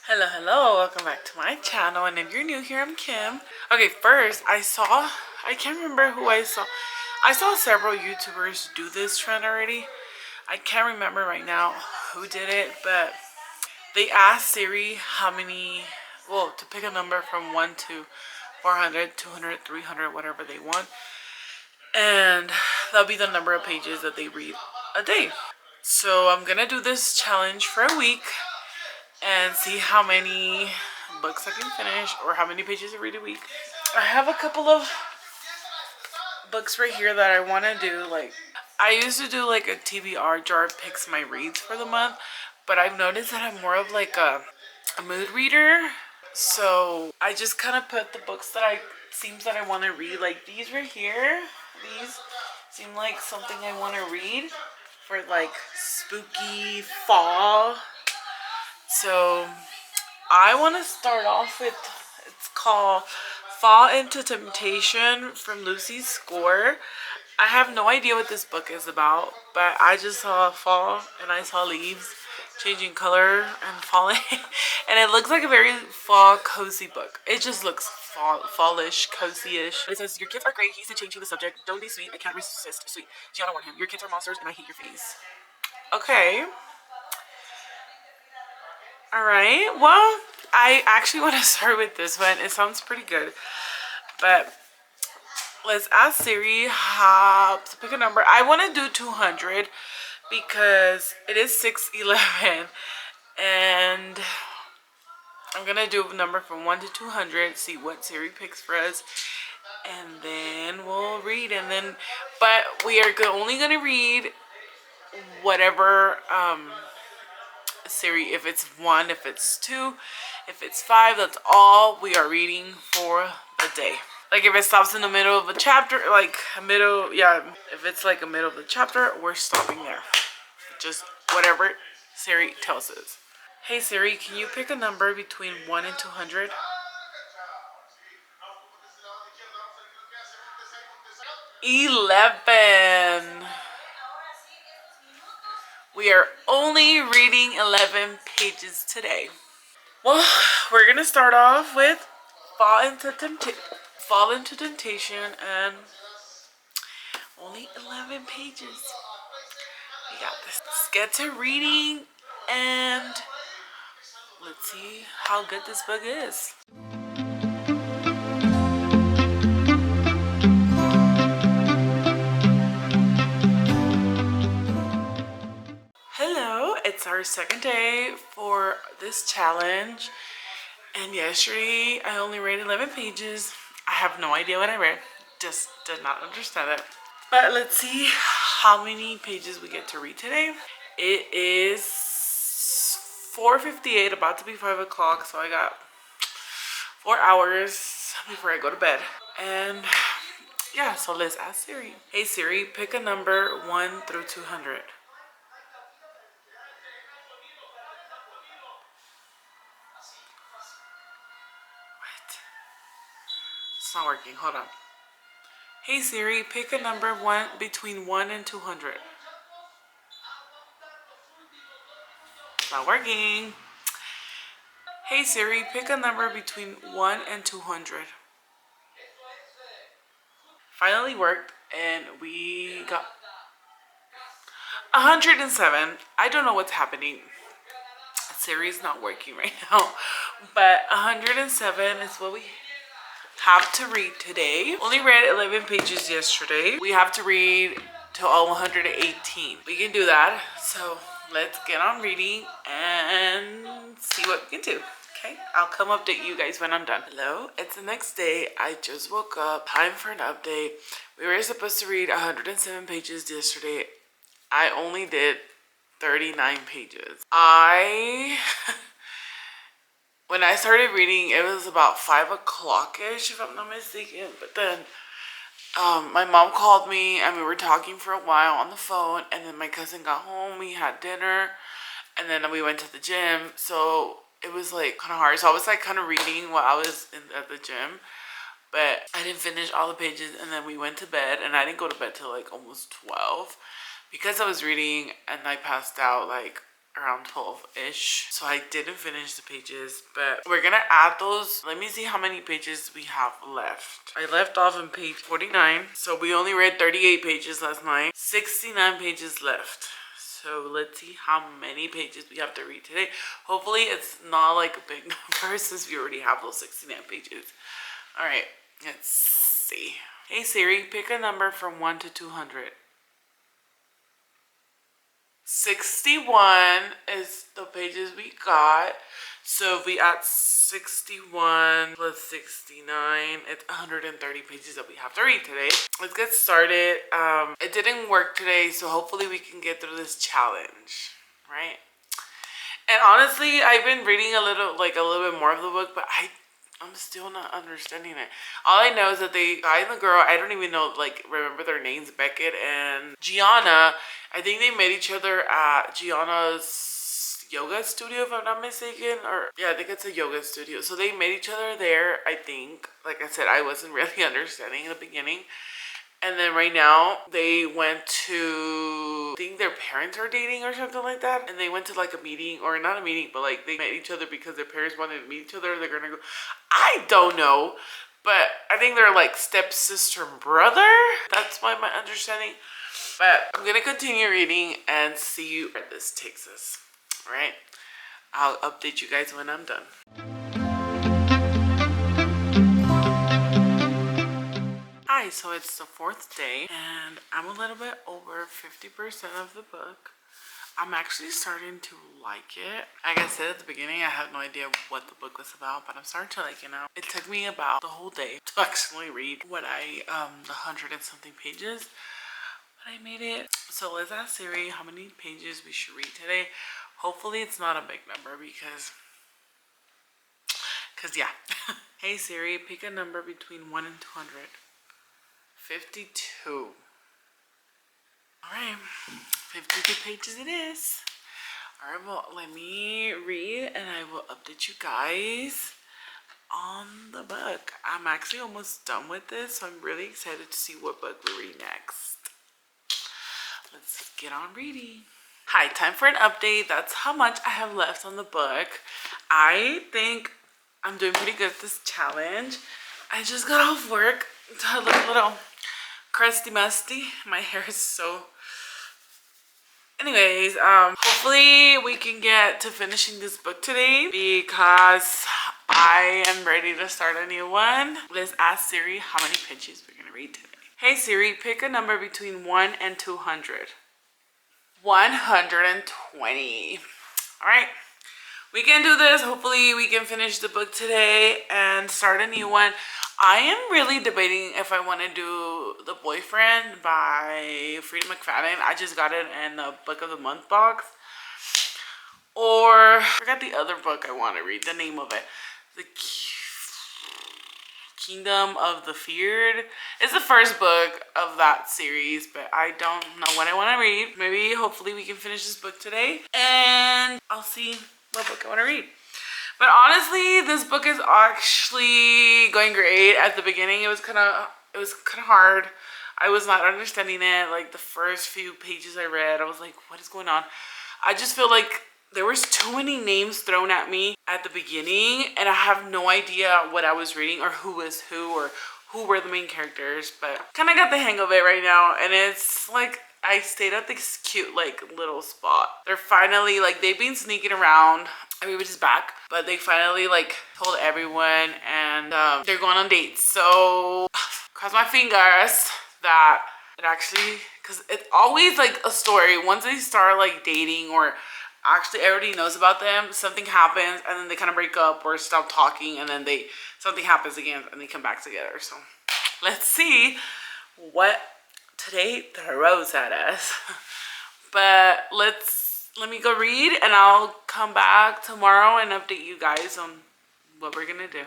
Hello, welcome back to my channel, and if you're new here, I'm Kim. Okay, first, I can't remember who I saw several YouTubers do this trend already. I can't remember right now who did it, but they asked Siri to pick a number from 1 to 400, 200, 300, whatever they want, and that'll be the number of pages that they read a day. So I'm gonna do this challenge for a week and see how many books I can finish or how many pages I read a week. I have a couple of books right here that I want to do. Like, I used to do like a TBR jar picks my reads for the month, but I've noticed that I'm more of like a mood reader. So I just kind of put the books that I want to read, like these right here. These seem like something I want to read for like spooky fall. So I want to start off with, it's called Fall into Temptation from Lucy's Score. I have no idea what this book is about, but I just saw fall and I saw leaves changing color and falling. And it looks like a very fall cozy book. It just looks fallish, cozy-ish. It says, your kids are great, he's changing the subject. Don't be sweet, I can't resist sweet. Gianna warned him, your kids are monsters and I hate your face. Okay. Alright, well, I actually want to start with this one. It sounds pretty good. But let's ask Siri how to pick a number. I want to do 200 because it is 6:11. And I'm going to do a number from 1 to 200, see what Siri picks for us. And then we'll read. But we are only going to read whatever Siri, if it's 1, if it's 2, if it's 5, that's all we are reading for the day. Like if it stops in the middle of a chapter, if it's like a middle of the chapter, we're stopping there. Just whatever Siri tells us. Hey Siri, can you pick a number between 1 and 200? 11. We are only reading 11 pages today. Well, we're gonna start off with Fall into Temptation, and only 11 pages. We got this. Let's get to reading, and let's see how good this book is. Hello, it's our second day for this challenge, and yesterday I only read 11 pages. I have no idea what I read, just did not understand it. But let's see how many pages we get to read today. It is 4:58, about to be 5 o'clock, so I got 4 hours before I go to bed. And yeah, so let's ask Siri. Hey Siri, pick a number 1 through 200. What? It's not working. Hold on. Hey Siri, pick a number between 1 and 200. It's not working. Hey Siri, pick a number between 1 and 200. Finally worked, and we got 107. I don't know what's happening. Siri's not working right now, but 107 is what we have to read today. Only read 11 pages yesterday. We have to read till all 118. We can do that. So let's get on reading and see what we can do. Okay, I'll come update you guys when I'm done. Hello, it's the next day. I just woke up. Time for an update. We were supposed to read 107 pages yesterday. I only did 39 pages. When I started reading, it was about 5 o'clock-ish, if I'm not mistaken. But then my mom called me, and we were talking for a while on the phone. And then my cousin got home. We had dinner. And then we went to the gym. So it was like kind of hard. So I was like kind of reading while I was at the gym. But I didn't finish all the pages. And then we went to bed. And I didn't go to bed till like almost 12. Because I was reading and I passed out like around 12-ish. So I didn't finish the pages, but we're gonna add those. Let me see how many pages we have left. I left off on page 49. So we only read 38 pages last night. 69 pages left. So let's see how many pages we have to read today. Hopefully it's not like a big number since we already have those 69 pages. All right, let's see. Hey Siri, pick a number from 1 to 200. 61 is the pages we got. So if we add 61 plus 69, it's 130 pages that we have to read today. Let's get started. It didn't work today, so hopefully we can get through this challenge, right? And honestly, I've been reading a little bit more of the book, but I'm still not understanding it. All I know is that the guy and the girl, I don't even know, remember their names, Beckett and Gianna. I think they met each other at Gianna's yoga studio, if I'm not mistaken. Or, yeah, I think it's a yoga studio. So they met each other there, I think. Like I said, I wasn't really understanding in the beginning. And then right now, they went to, I think their parents are dating or something like that. And they went to like a meeting, or not a meeting, but like they met each other because their parents wanted to meet each other. They're gonna go, I don't know. But I think they're like stepsister and brother. That's my understanding. But I'm gonna continue reading and see where this takes us. All right? I'll update you guys when I'm done. Hi, so it's the 4th day and I'm a little bit over 50% of the book. I'm actually starting to like it. Like I said at the beginning, I had no idea what the book was about, but I'm starting to like it now. It took me about the whole day to actually read the 100 and something pages, but I made it. So let's ask Siri how many pages we should read today. Hopefully it's not a big number because yeah. Hey Siri, pick a number between 1 and 200. 52. Alright, 52 pages it is. Alright, well, let me read and I will update you guys on the book. I'm actually almost done with this, so I'm really excited to see what book we read next. Let's get on reading. Hi, time for an update. That's how much I have left on the book. I think I'm doing pretty good at this challenge. I just got off work, so I look a little crusty musty. My hair is so... Anyways, hopefully we can get to finishing this book today because I am ready to start a new one. Let's ask Siri how many pages we're gonna read today. Hey Siri, pick a number between 1 and 200. 120. All right, we can do this. Hopefully we can finish the book today and start a new one. I am really debating if I want to do The Boyfriend by Frida McFadden. I just got it in the Book of the Month box. Or, I forgot the other book I want to read, the name of it. The Kingdom of the Feared. It's the first book of that series, but I don't know what I want to read. Maybe, hopefully we can finish this book today. And I'll see what book I want to read. But honestly, this book is actually going great. At the beginning, it was kind of hard. I was not understanding it. Like the first few pages I read, I was like, what is going on? I just feel like there was too many names thrown at me at the beginning, and I have no idea what I was reading or who was who or who were the main characters. But kind of got the hang of it right now, and it's like I stayed at this cute like little spot. They're finally like, they've been sneaking around. Everybody's back, but they finally like told everyone, and they're going on dates. So cross my fingers that it actually, because it's always like a story. Once they start like dating, or actually everybody knows about them, something happens and then they kind of break up or stop talking, and then something happens again and they come back together. So let's see what today throws at us. But let me go read and I'll come back tomorrow and update you guys on what we're gonna do.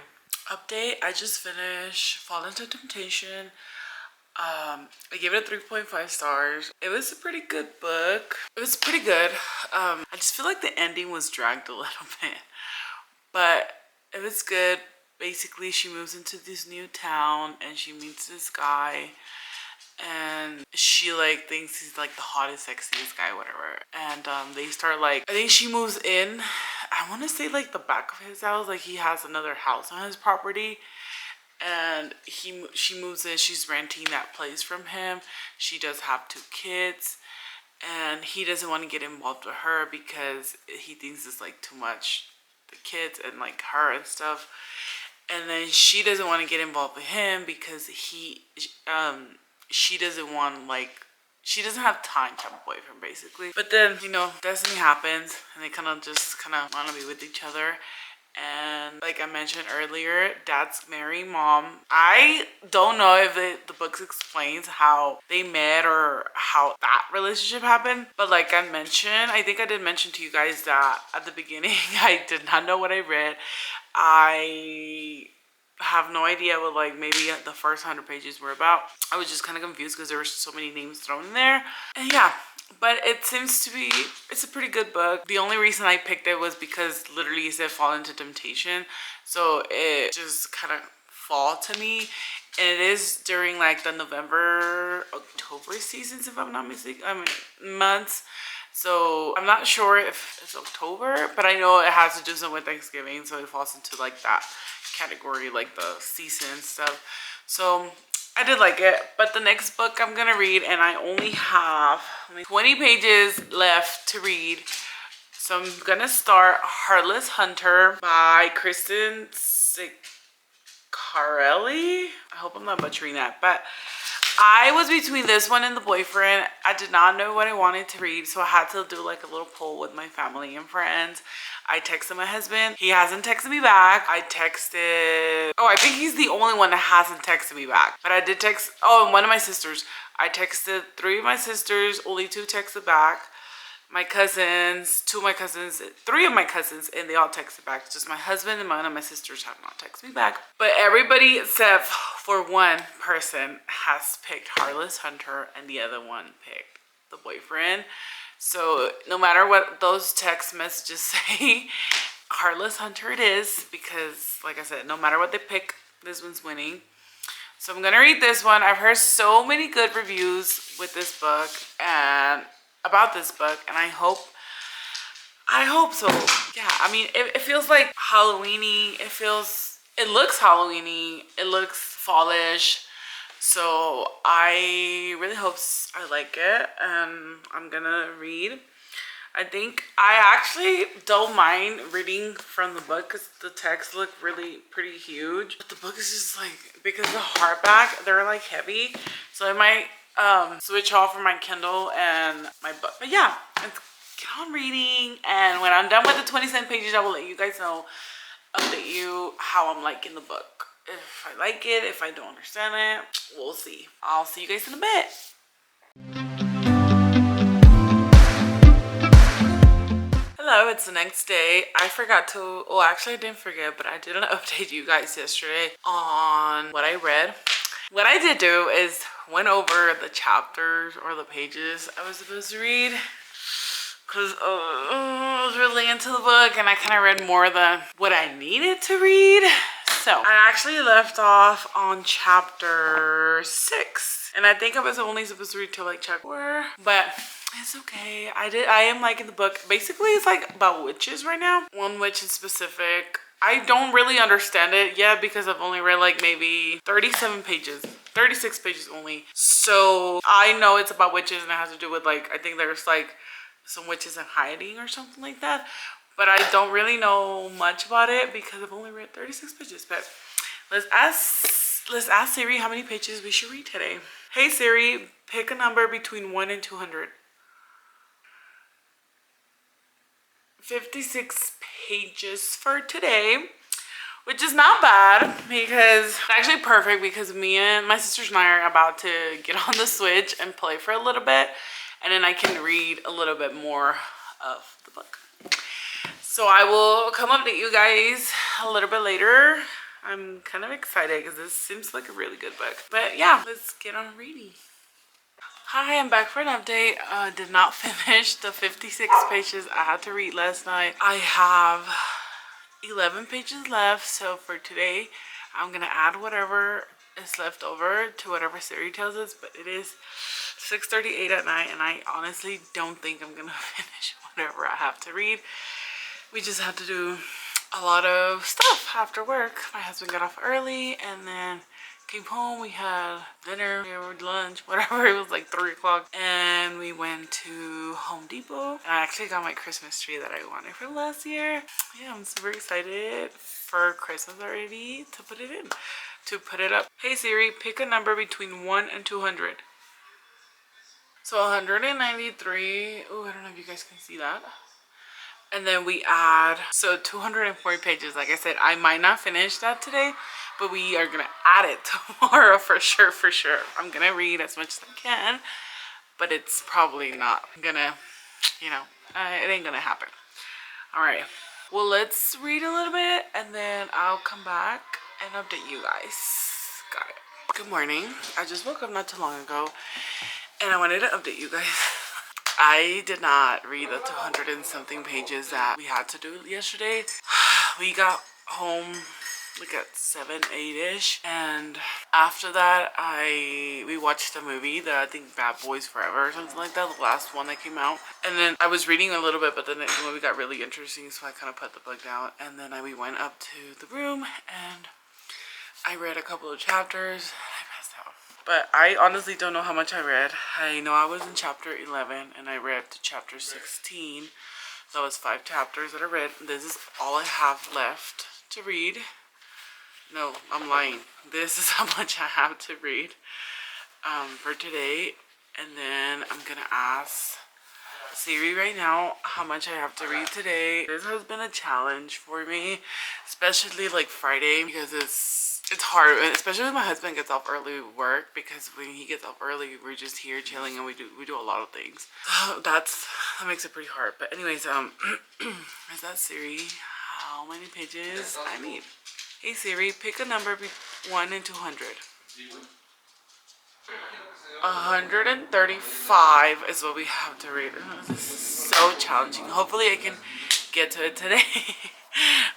Update, I just finished Fall Into Temptation. I gave it a 3.5 stars. It was a pretty good book. It was pretty good. I just feel like the ending was dragged a little bit, but it was good. Basically, she moves into this new town and she meets this guy, and she like thinks he's like the hottest, sexiest guy, whatever. And they start like, I think she moves in, I want to say like the back of his house, like he has another house on his property, and she moves in. She's renting that place from him. She does have 2 kids, and he doesn't want to get involved with her because he thinks it's like too much, the kids and like her and stuff. And then she doesn't want to get involved with him because she doesn't want, like, she doesn't have time to have a boyfriend, basically. But then, you know, destiny happens, and they kind of want to be with each other. And like I mentioned earlier, dad's marrying mom. I don't know if the book explains how they met or how that relationship happened. But like I mentioned, I think I did mention to you guys that at the beginning, I did not know what I read. I have no idea what like maybe the first 100 pages were about. I was just kind of confused because there were so many names thrown in there. And yeah, but it seems to be, it's a pretty good book. The only reason I picked it was because literally it said fall into temptation. So it just kind of fall to me. And it is during like the November, October seasons, if I'm not mistaken. I mean, months. So I'm not sure if it's October, but I know it has to do something with Thanksgiving. So it falls into like that category, like the season and stuff. So I did like it. But the next book I'm gonna read, and I only have 20 pages left to read. So I'm gonna start Heartless Hunter by Kristen Carelli. I hope I'm not butchering that, but I was between this one and The Boyfriend. I did not know what I wanted to read, so I had to do like a little poll with my family and friends. I texted my husband. He hasn't texted me back. I texted, oh, I think he's the only one that hasn't texted me back. But I did text, oh, and one of my sisters. I texted 3 of my sisters, only 2 texted back. My cousins, 2 of my cousins, 3 of my cousins, and they all texted back. Just my husband and one of my sisters have not texted me back. But everybody except for one person has picked Heartless Hunter, and the other one picked The Boyfriend. So no matter what those text messages say, Heartless Hunter it is, because like I said, no matter what they pick, this one's winning. So I'm gonna read this one. I've heard so many good reviews with this book and about this book, and I hope so. Yeah, I mean, it feels like Halloweeny. It looks Halloweeny. It looks fallish. So I really hope I like it, and I'm gonna read. I think I actually don't mind reading from the book because the text look really pretty huge. But the book is just like, because the hardback, they're like heavy. So I might switch off from my Kindle and my book. But yeah, let's get on reading. And when I'm done with the 27 pages, I will let you guys know, update you how I'm liking the book. If I like it, if I don't understand it, we'll see. I'll see you guys in a bit. Hello, it's the next day. I forgot to, well, actually I didn't forget, but I didn't update you guys yesterday on what I read. What I did do is went over the chapters or the pages I was supposed to read, because I was really into the book and I kind of read more than what I needed to read. So I actually left off on chapter 6, and I think I was only supposed to read till like chapter 4, but it's okay. I am liking the book. Basically, it's like about witches right now. One witch in specific. I don't really understand it yet because I've only read like maybe 37 pages. 36 pages only. So I know it's about witches, and it has to do with like, I think there's like some witches in hiding or something like that. But I don't really know much about it because I've only read 36 pages. But let's ask Siri how many pages we should read today. Hey Siri, pick a number between 1 and 200. 56 pages for today, which is not bad because it's actually perfect, because me and my sisters and I are about to get on the Switch and play for a little bit, and then I can read a little bit more of the book. So I will come update you guys a little bit later. I'm kind of excited because this seems like a really good book. But yeah, let's get on reading. Hi, I'm back for an update. Did not finish the 56 pages I had to read last night. I have 11 pages left, so for today I'm gonna add whatever is left over to whatever Siri tells us, but it is 6:38 at night, and I honestly don't think I'm gonna finish whatever I have to read. We just had to do a lot of stuff after work. My husband got off early and then came home. We had dinner, lunch, whatever. It was like 3 o'clock, and we went to Home Depot. And I actually got my Christmas tree that I wanted from last year. Yeah, I'm super excited for Christmas already to put it in, to put it up. Hey Siri, pick a number between 1 and 200. So 193. Oh, I don't know if you guys can see that. And then we add, so 240 pages. Like I said, I might not finish that today, but we are gonna add it tomorrow for sure, for sure. I'm gonna read as much as I can, but it's probably not gonna, you know, it ain't gonna happen. All right, well, let's read a little bit and then I'll come back and update you guys. Got it. Good morning. I just woke up not too long ago and I wanted to update you guys. I did not read the 200 and something pages that we had to do yesterday. We got home like at 7, 8-ish, and after that we watched a movie that I think Bad Boys Forever or something like that, the last one that came out. And then I was reading a little bit, but then the movie got really interesting, so I kind of put the book down. And then we went up to the room and I read a couple of chapters. But I honestly don't know how much I read. I know I was in chapter 11 and I read to chapter 16. So that was 5 chapters that I read. This is all I have left to read. No, I'm lying. This is how much I have to read for today. And then I'm going to ask Siri right now how much I have to read today. This has been a challenge for me, especially like Friday, because it's hard, especially when my husband gets off early work, because when he gets off early, we're just here chilling and we do a lot of things. So that makes it pretty hard. But anyways, is that Siri? How many pages I need? Hey Siri, pick a number between 1 and 200. 135 is what we have to read. This is so challenging. Hopefully I can get to it today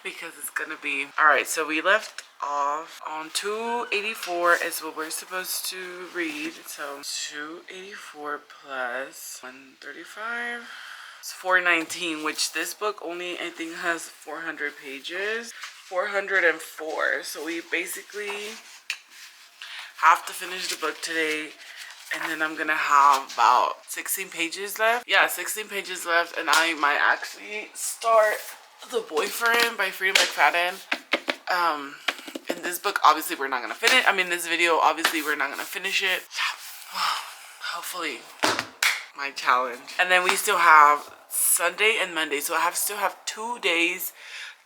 because it's gonna be all right. So we left off on 284 is what we're supposed to read. So 284 plus 135 is 419, which this book only I think has 400 pages. 404. So we basically have to finish the book today, and then I'm gonna have about 16 pages left. Yeah, 16 pages left, and I might actually start The Boyfriend by Freida McFadden. In this book, obviously we're not gonna finish. I mean, this video, obviously we're not gonna finish it. Hopefully, my challenge. And then we still have Sunday and Monday, so I still have 2 days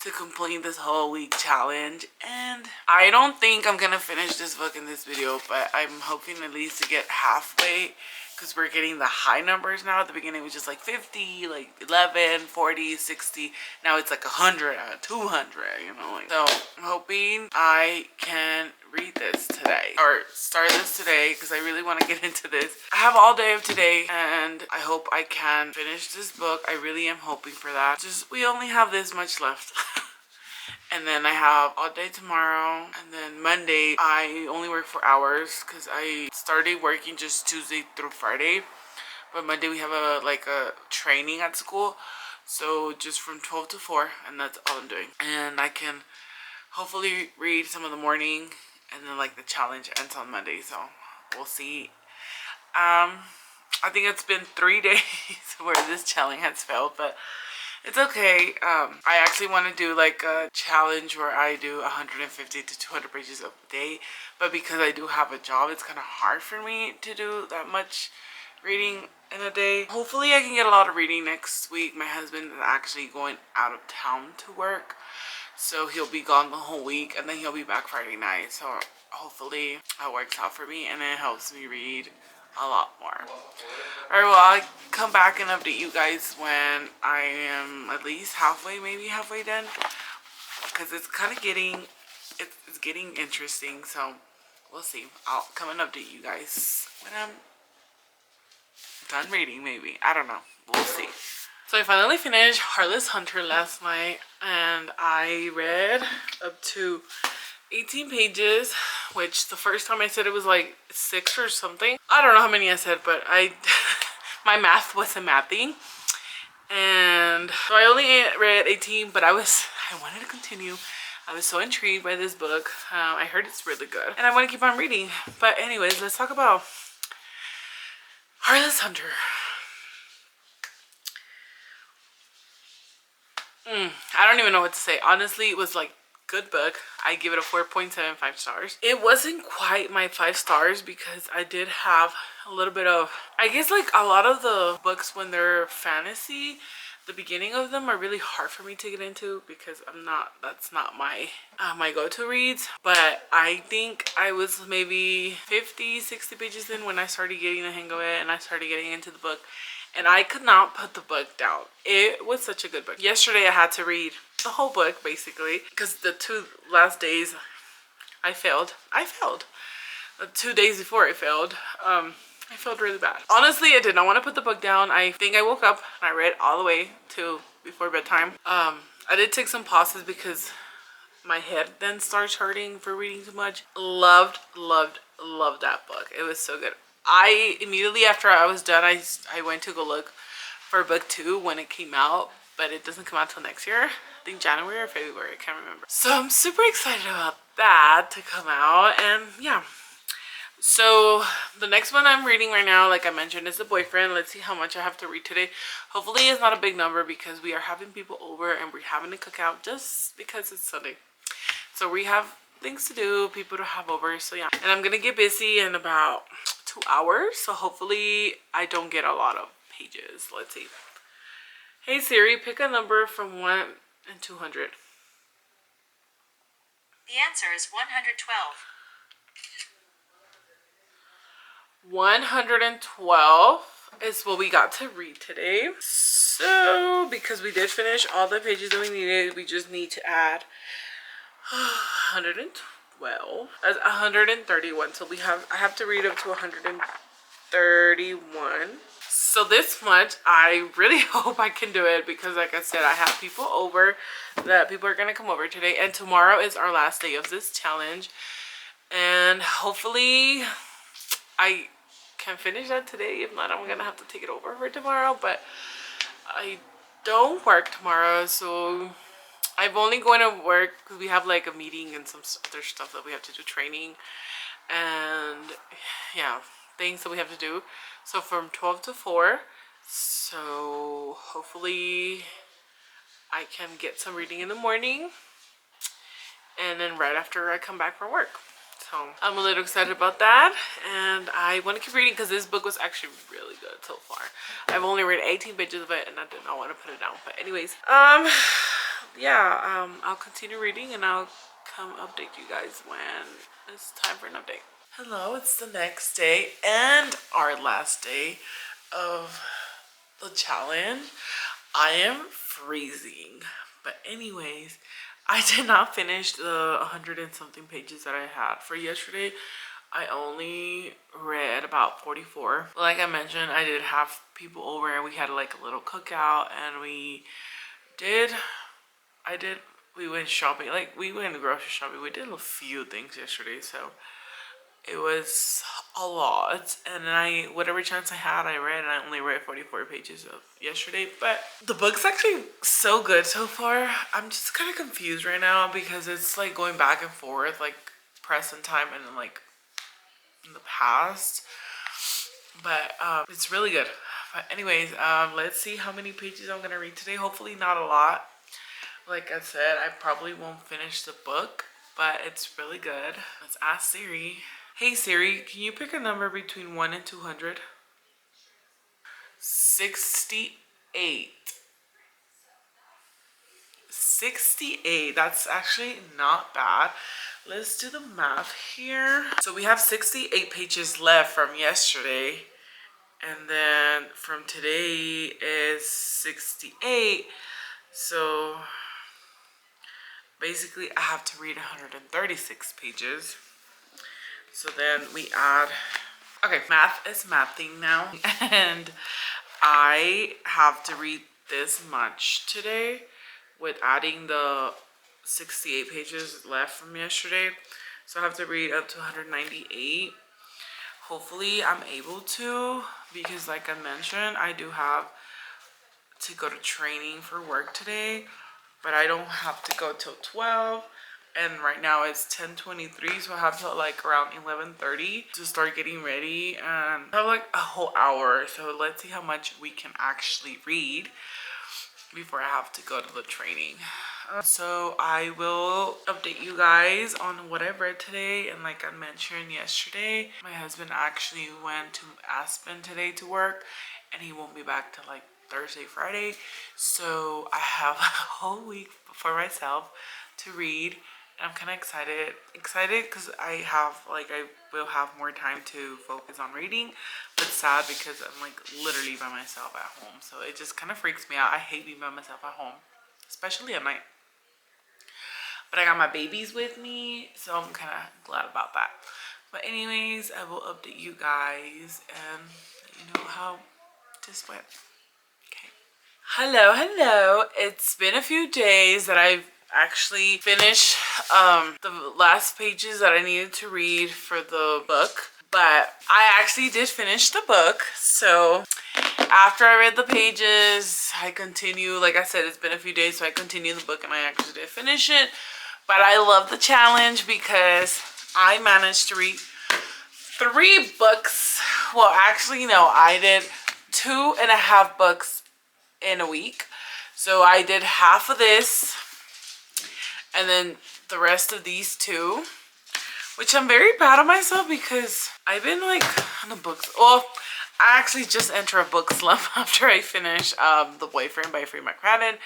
to complete this whole week challenge. And I don't think I'm gonna finish this book in this video, but I'm hoping at least to get halfway, because we're getting the high numbers now. At the beginning it was just like 50, like 11, 40, 60. Now it's like 100, 200, you know. Like, so I'm hoping I can read this today, or start this today, because I really want to get into this. I have all day of today, and I hope I can finish this book. I really am hoping for that. Just, we only have this much left. And then I have all day tomorrow, and then Monday I only work 4 hours because I started working just Tuesday through Friday. But Monday we have a training at school, so just from 12 to 4, and that's all I'm doing. And I can hopefully read some of the morning, and then like the challenge ends on Monday, so we'll see. I think it's been 3 days where this challenge has failed, but it's okay. I actually want to do like a challenge where I do 150 to 200 pages a day, but because I do have a job, it's kind of hard for me to do that much reading in a day. Hopefully I can get a lot of reading next week. My husband is actually going out of town to work, so he'll be gone the whole week, and then he'll be back Friday night. So hopefully that works out for me, and it helps me read a lot more. Alright, well, I'll come back and update you guys when I am at least maybe halfway done, because it's kind of getting interesting. So we'll see. I'll come and update you guys when I'm done reading, maybe. I don't know. We'll see. So I finally finished Heartless Hunter last night, and I read up to 18 pages, which the first time I said it was like 6 or something. I don't know how many I said, but my math wasn't mathing. And so I only read 18, but I wanted to continue. I was so intrigued by this book. I heard it's really good and I want to keep on reading. But anyways, let's talk about Heartless Hunter. I don't even know what to say. Honestly, it was like good book. I give it a 4.75 stars. It wasn't quite my 5 stars because I did have a little bit of, I guess like a lot of the books when they're fantasy, the beginning of them are really hard for me to get into because that's not my my go-to reads. But I think I was maybe 50-60 pages in when I started getting the hang of it and I started getting into the book. And I could not put the book down. It was such a good book. Yesterday I had to read the whole book basically because the 2 last days I failed. The 2 days before I failed, I felt really bad. Honestly, I did not want to put the book down. I think I woke up and I read all the way to before bedtime. I did take some pauses because my head then starts hurting for reading too much. Loved that book. It was so good. I immediately after I was done, I went to go look for book 2 when it came out, but it doesn't come out till next year. I think January or February, I can't remember. So I'm super excited about that to come out. And yeah, so the next one I'm reading right now, like I mentioned, is The Boyfriend. Let's see how much I have to read today. Hopefully it's not a big number because we are having people over and we're having a cookout just because it's Sunday. So we have things to do, people to have over, so yeah. And I'm gonna get busy in about 2 hours, so hopefully I don't get a lot of pages. Let's see. Hey Siri, pick a number from 1 and 200. The answer is 112. 112 is what we got to read today. So because we did finish all the pages that we needed, we just need to add 112. That's 131. So I have to read up to 131. So this much, I really hope I can do it because like I said, I have people over, that people are going to come over today. And tomorrow is our last day of this challenge. And hopefully I can finish that today. If not, I'm going to have to take it over for tomorrow. But I don't work tomorrow, so I'm only going to work because we have like a meeting and some other stuff that we have to do, training and yeah, things that we have to do. So from 12 to 4. So hopefully I can get some reading in the morning and then right after I come back from work. So I'm a little excited about that and I want to keep reading because this book was actually really good so far. I've only read 18 pages of it and I did not want to put it down. But anyways, yeah, I'll continue reading and I'll come update you guys when it's time for an update. Hello, it's the next day and our last day of the challenge. I am freezing, but anyways, I did not finish the 100 and something pages that I had for yesterday. I only read about 44. Like I mentioned, I did have people over and we had like a little cookout and we went shopping. Like we went grocery shopping. We did a few things yesterday, so it was a lot. And whatever chance I had, I read, and I only read 44 pages of yesterday. But the book's actually so good so far. I'm just kind of confused right now because it's like going back and forth, like present time and then like in the past. But it's really good. But anyways, let's see how many pages I'm gonna read today. Hopefully not a lot. Like I said, I probably won't finish the book, but it's really good. Let's ask Siri. Hey Siri, can you pick a number between 1 and 200? 68. 68, that's actually not bad. Let's do the math here. So we have 68 pages left from yesterday. And then from today is 68. So basically I have to read 136 pages. So then we add, okay, math is mathing now. And I have to read this much today with adding the 68 pages left from yesterday. So I have to read up to 198. Hopefully I'm able to, because like I mentioned, I do have to go to training for work today, but I don't have to go till 12. And right now it's 10:23, so I have to like around 11:30 to start getting ready, and I have like a whole hour. So let's see how much we can actually read before I have to go to the training. So I will update you guys on what I've read today. And like I mentioned yesterday, my husband actually went to Aspen today to work, and he won't be back till like Thursday, Friday. So I have a whole week for myself to read. And I'm kind of excited because I will have more time to focus on reading, but sad because I'm like literally by myself at home. So it just kind of freaks me out. I hate being by myself at home, especially at night. But I got my babies with me, so I'm kind of glad about that. But anyways, I will update you guys and let you know how this went. Okay. Hello. It's been a few days that I've actually finished the last pages that I needed to read for the book. But I actually did finish the book. So after I read the pages, I continue. Like I said, it's been a few days, so I continued the book and I actually did finish it. But I love the challenge because I managed to read 3 books. Well, actually, no, I did 2.5 books in a week. So I did half of this and then the rest of these 2, which I'm very proud of myself because I've been like on the books. Well, I actually just enter a book slump after I finish The Boyfriend by Free McCracken,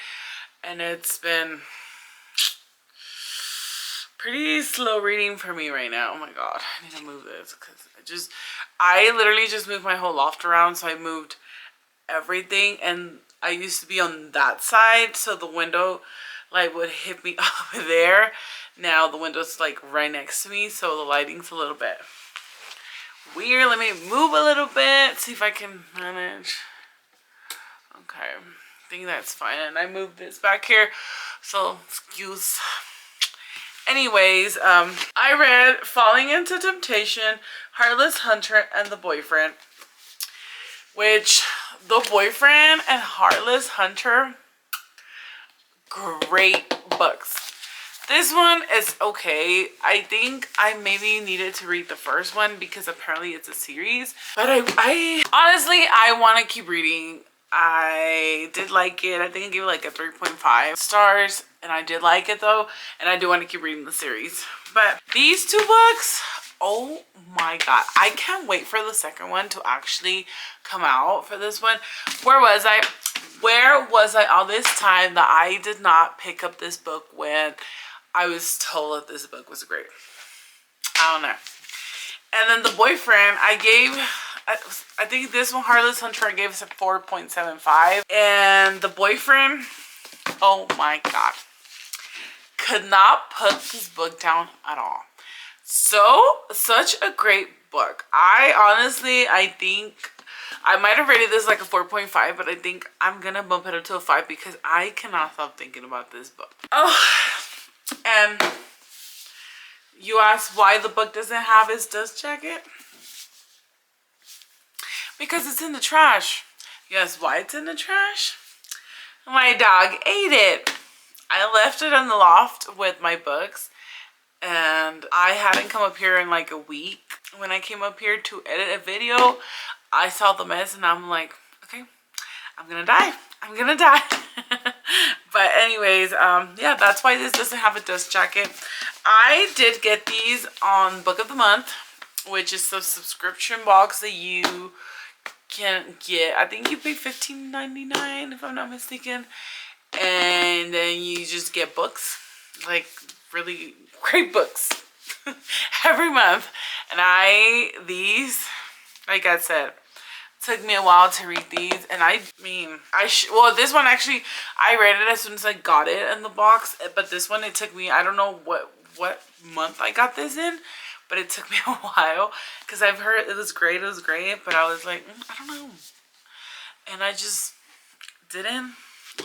and it's been pretty slow reading for me right now. Oh my god, I need to move this because I literally just moved my whole loft around. So I moved everything, and I used to be on that side, so the window light would hit me over there. Now the window's like right next to me, so the lighting's a little bit weird. Let me move a little bit, see if I can manage. Okay, I think that's fine. And I moved this back here, so excuse. Anyways, I read Falling into Temptation, Heartless Hunter, and The Boyfriend. Which, The Boyfriend and Heartless Hunter, great books. This one is okay. I think I maybe needed to read the first one because apparently it's a series. But I honestly, I want to keep reading. I did like it. I think I gave it like a 3.5 stars. And I did like it though. And I do want to keep reading the series. But these 2 books, oh my god. I can't wait for the second one to actually come out for this one. Where was I? Where was I all this time that I did not pick up this book when I was told that this book was great? I don't know. And then The Boyfriend, I think this one, Heartless Hunter, I gave us a 4.75. And The Boyfriend, oh my god. Could not put this book down at all. So, such a great book. I think I might have rated this like a 4.5, but I think I'm gonna bump it up to a 5 because I cannot stop thinking about this book. Oh, and you asked why the book doesn't have its dust jacket? Because it's in the trash. Yes, why it's in the trash? My dog ate it. I left it in the loft with my books, and I hadn't come up here in like a week. When I came up here to edit a video, I saw the mess and I'm like, okay, I'm gonna die. But anyways, yeah, that's why this doesn't have a dust jacket. I did get these on Book of the Month, which is the subscription box that you can get. I think you pay $15.99 if I'm not mistaken. And then you just get books, like really great books every month. And these, like I said, took me a while to read these. And well, this one actually, I read it as soon as I got it in the box. But this one, it took me, I don't know what month I got this in, but it took me a while because I've heard it was great, but I was like, I don't know. And I just didn't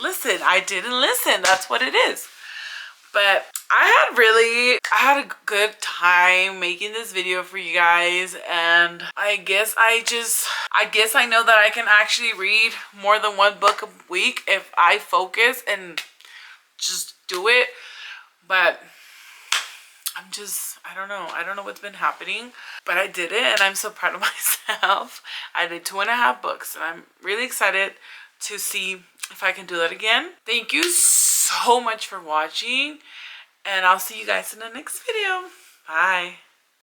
listen. That's what it is. But I had a good time making this video for you guys, and I guess I know that I can actually read more than one book a week if I focus and just do it. But I don't know. I don't know what's been happening, but I did it and I'm so proud of myself. I did 2.5 books and I'm really excited to see if I can do that again. Thank you so much for watching, and I'll see you guys in the next video. Bye.